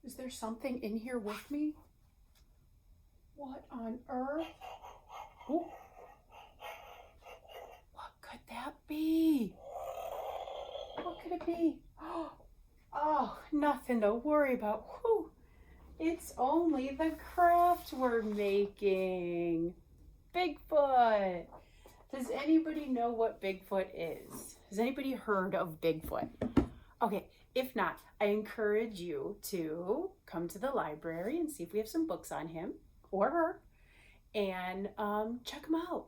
Is there something in here with me? What on earth? Oh. What could that be? What could it be? Oh, nothing to worry about. Whew. It's only the craft we're making. Bigfoot. Does anybody know what Bigfoot is? Has anybody heard of Bigfoot? Okay, if not, I encourage you to come to the library and see if we have some books on him or her and check them out.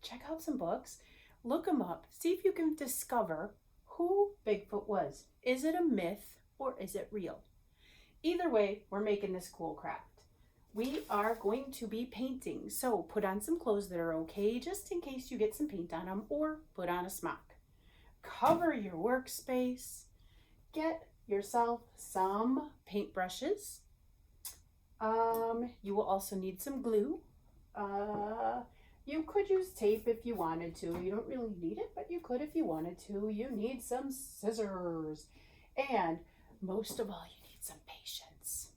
Check out some books, look them up, see if you can discover who Bigfoot was. Is it a myth or is it real? Either way, we're making this cool craft. We are going to be painting, so put on some clothes that are okay just in case you get some paint on them, or put on a smock. Cover your workspace. Get yourself some paintbrushes. You will also need some glue. You could use tape if you wanted to. You don't really need it, but you could if you wanted to. You need some scissors. And most of all, you need some patience.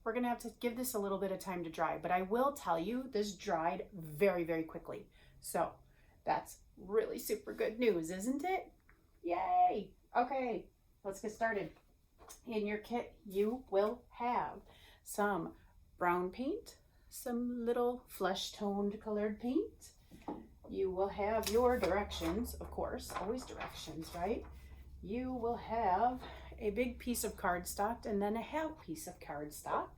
We're going to have to give this a little bit of time to dry, but I will tell you this dried very, very quickly. So that's really super good news, isn't it? Yay! Okay, let's get started. In your kit, you will have some brown paint, some little flesh-toned colored paint. You will have your directions, of course, always directions, right? You will have a big piece of cardstock and then a half piece of cardstock.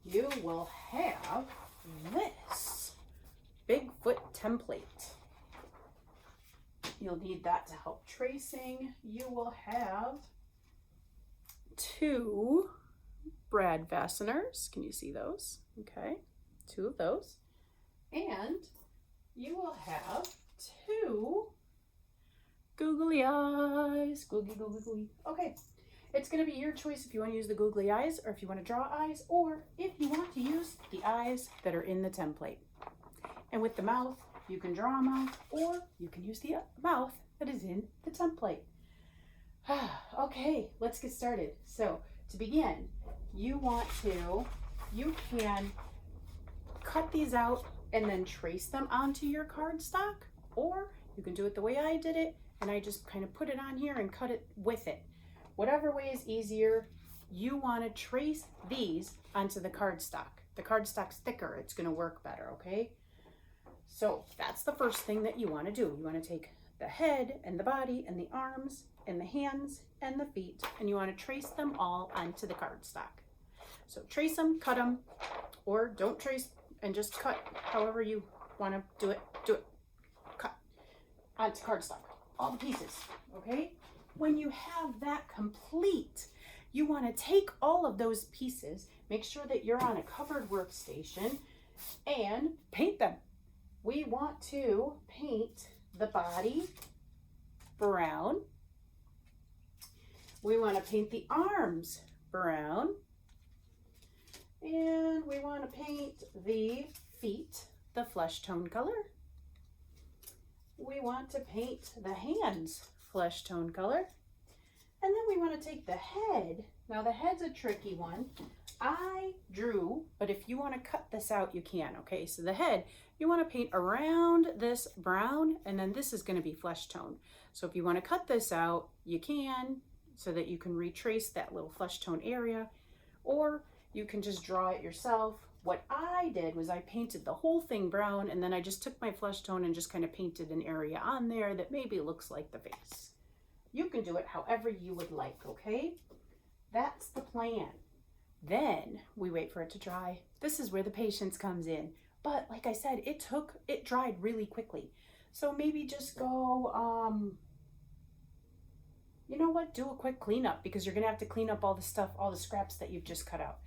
You will have this Bigfoot template. You'll need that to help tracing. You will have 2 brad fasteners. Can you see those? Okay, 2 of those. And you will have 2 googly eyes. Googly, googly, googly. Okay, it's going to be your choice if you want to use the googly eyes or if you want to draw eyes or if you want to use the eyes that are in the template. And with the mouth, you can draw a mouth or you can use the mouth that is in the template. Okay, let's get started. So to begin, you can cut these out and then trace them onto your cardstock, or you can do it the way I did it and I just kind of put it on here and cut it with it. Whatever way is easier, you want to trace these onto the cardstock. The cardstock's thicker, it's going to work better, okay? So that's the first thing that you want to do. You want to take the head and the body and the arms and the hands and the feet, and you want to trace them all onto the cardstock. So trace them, cut them, or don't trace and just cut however you want to do it. Cut onto cardstock, all the pieces, okay? When you have that complete, you want to take all of those pieces, make sure that you're on a covered workstation, and paint them. We want to paint the body brown. We want to paint the arms brown. And we want to paint the feet the flesh tone color. We want to paint the hands flesh tone color. And then we want to take the head. Now the head's a tricky one. I drew, but if you want to cut this out, you can, okay? So the head, you want to paint around this brown, and then this is going to be flesh tone. So if you want to cut this out, you can, so that you can retrace that little flesh tone area, or you can just draw it yourself. What I did was I painted the whole thing brown, and then I just took my flesh tone and just kind of painted an area on there that maybe looks like the face. You can do it however you would like, okay? That's the plan. Then we wait for it to dry. This is where the patience comes in. But like I said, it dried really quickly. So maybe just go, you know what? Do a quick cleanup, because you're gonna have to clean up all the stuff, all the scraps that you've just cut out.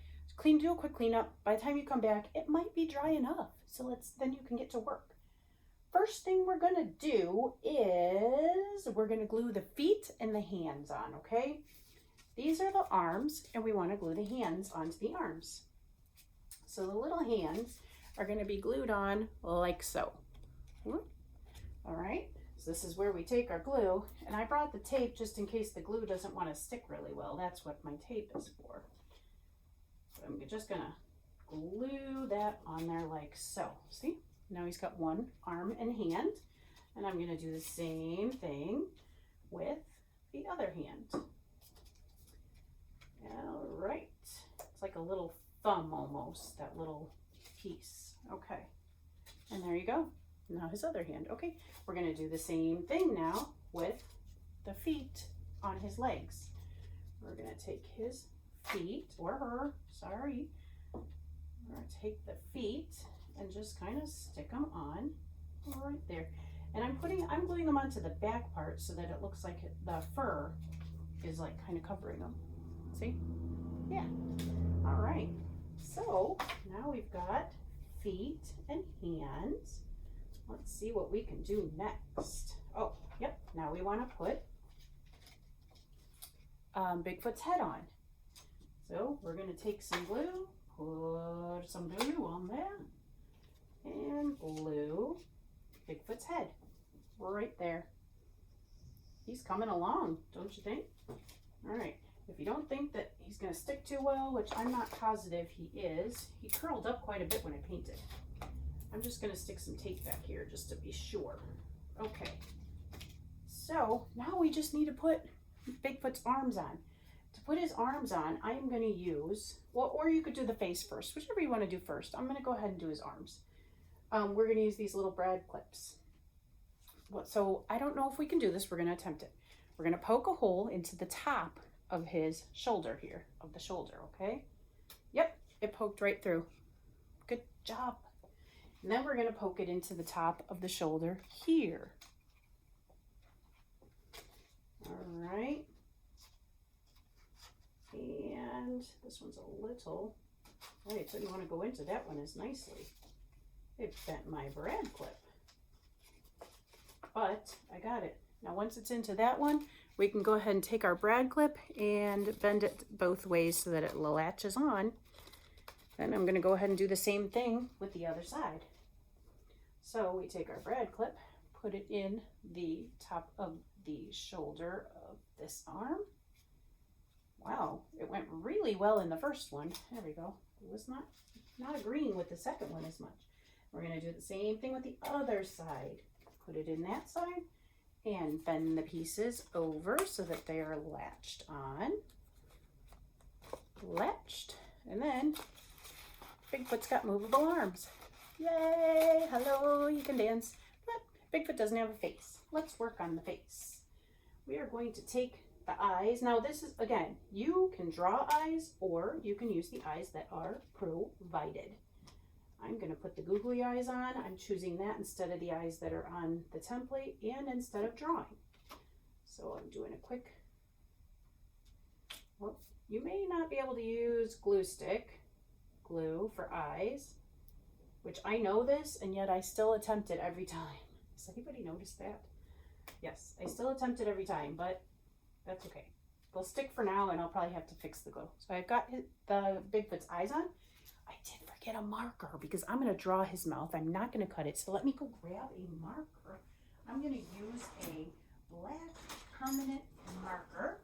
Do a quick cleanup. By the time you come back, it might be dry enough. So then you can get to work. First thing we're gonna do is we're gonna glue the feet and the hands on, okay? These are the arms, and we want to glue the hands onto the arms. So the little hands are going to be glued on like so. All right, so this is where we take our glue, and I brought the tape just in case the glue doesn't want to stick really well. That's what my tape is for. So I'm just gonna glue that on there like so. See, now he's got one arm and hand, and I'm gonna do the same thing with the other hand. All right, it's like a little thumb almost, that little piece. Okay, and there you go. Now his other hand. Okay, we're gonna do the same thing now with the feet on his legs. We're gonna take his feet, or her, sorry. We're gonna take the feet and just kind of stick them on right there. And I'm gluing them onto the back part so that it looks like the fur is like kind of covering them. See? Yeah. All right. So now we've got feet and hands. Let's see what we can do next. Oh, yep. Now we want to put Bigfoot's head on. So we're going to take some glue, put some glue on there, and glue Bigfoot's head right there. He's coming along, don't you think? All right. If you don't think that he's going to stick too well, which I'm not positive he is, he curled up quite a bit when I painted. I'm just going to stick some tape back here just to be sure. Okay. So now we just need to put Bigfoot's arms on. To put his arms on, I am going to use, well, or you could do the face first, whichever you want to do first. I'm going to go ahead and do his arms. We're going to use these little brad clips. So I don't know if we can do this. We're going to attempt it. We're going to poke a hole into the top of his shoulder here, of the shoulder, okay? Yep, it poked right through. Good job. And then we're going to poke it into the top of the shoulder here. All right. And this one's a little, right, so you want to go into that one as nicely. It bent my brad clip. But I got it. Now once it's into that one, we can go ahead and take our brad clip and bend it both ways so that it latches on. Then I'm going to go ahead and do the same thing with the other side. So we take our brad clip, put it in the top of the shoulder of this arm. Wow, it went really well in the first one. There we go. It was not agreeing with the second one as much. We're going to do the same thing with the other side. Put it in that side and bend the pieces over so that they are latched on. Latched. And then Bigfoot's got movable arms. Yay! Hello, you can dance. But Bigfoot doesn't have a face. Let's work on the face. We are going to take the eyes. Now this is, again, you can draw eyes or you can use the eyes that are provided. I'm going to put the googly eyes on. I'm choosing that instead of the eyes that are on the template and instead of drawing. So I'm doing a quick, well, you may not be able to use glue for eyes, which I know this, and yet I still attempt it every time. Has anybody noticed that? Yes, I still attempt it every time, but that's okay. They'll stick for now, and I'll probably have to fix the glue. So I've got the Bigfoot's eyes on. I did forget a marker because I'm going to draw his mouth. I'm not going to cut it. So let me go grab a marker. I'm going to use a black permanent marker.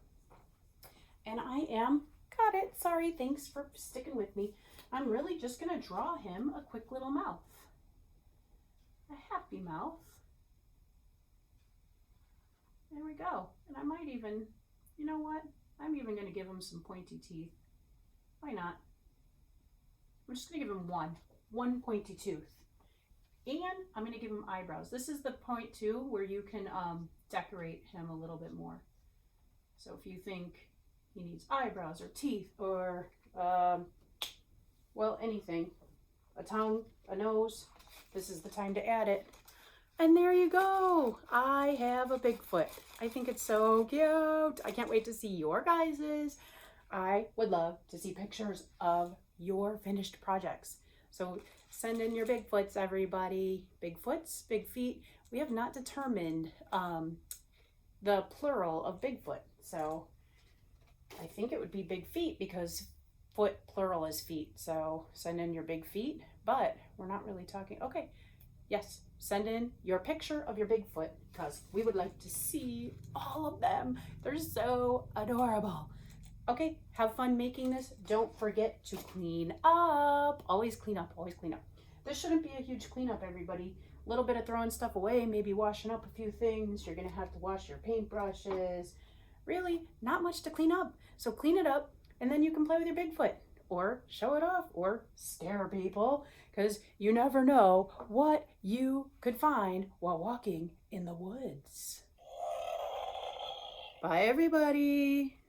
And I am, got it. Sorry, thanks for sticking with me. I'm really just going to draw him a quick little mouth. A happy mouth. There we go. And I might even, you know what? I'm even going to give him some pointy teeth. Why not? I'm just going to give him one pointy tooth. And I'm going to give him eyebrows. This is the point too where you can decorate him a little bit more. So if you think he needs eyebrows or teeth or, well, anything, a tongue, a nose, this is the time to add it. And there you go. I have a Bigfoot. I think it's so cute. I can't wait to see your guys's. I would love to see pictures of your finished projects. So send in your Bigfoots, everybody. Bigfoots, big feet. We have not determined the plural of Bigfoot. So I think it would be big feet because foot plural is feet. So send in your big feet, but we're not really talking. Okay, yes, send in your picture of your Bigfoot because we would like to see all of them. They're so adorable. Okay, have fun making this. Don't forget to clean up. Always clean up, always clean up. This shouldn't be a huge cleanup, everybody. A little bit of throwing stuff away, maybe washing up a few things. You're gonna have to wash your paintbrushes. Really, not much to clean up. So clean it up, and then you can play with your Bigfoot, or show it off, or scare people, because you never know what you could find while walking in the woods. Bye, everybody.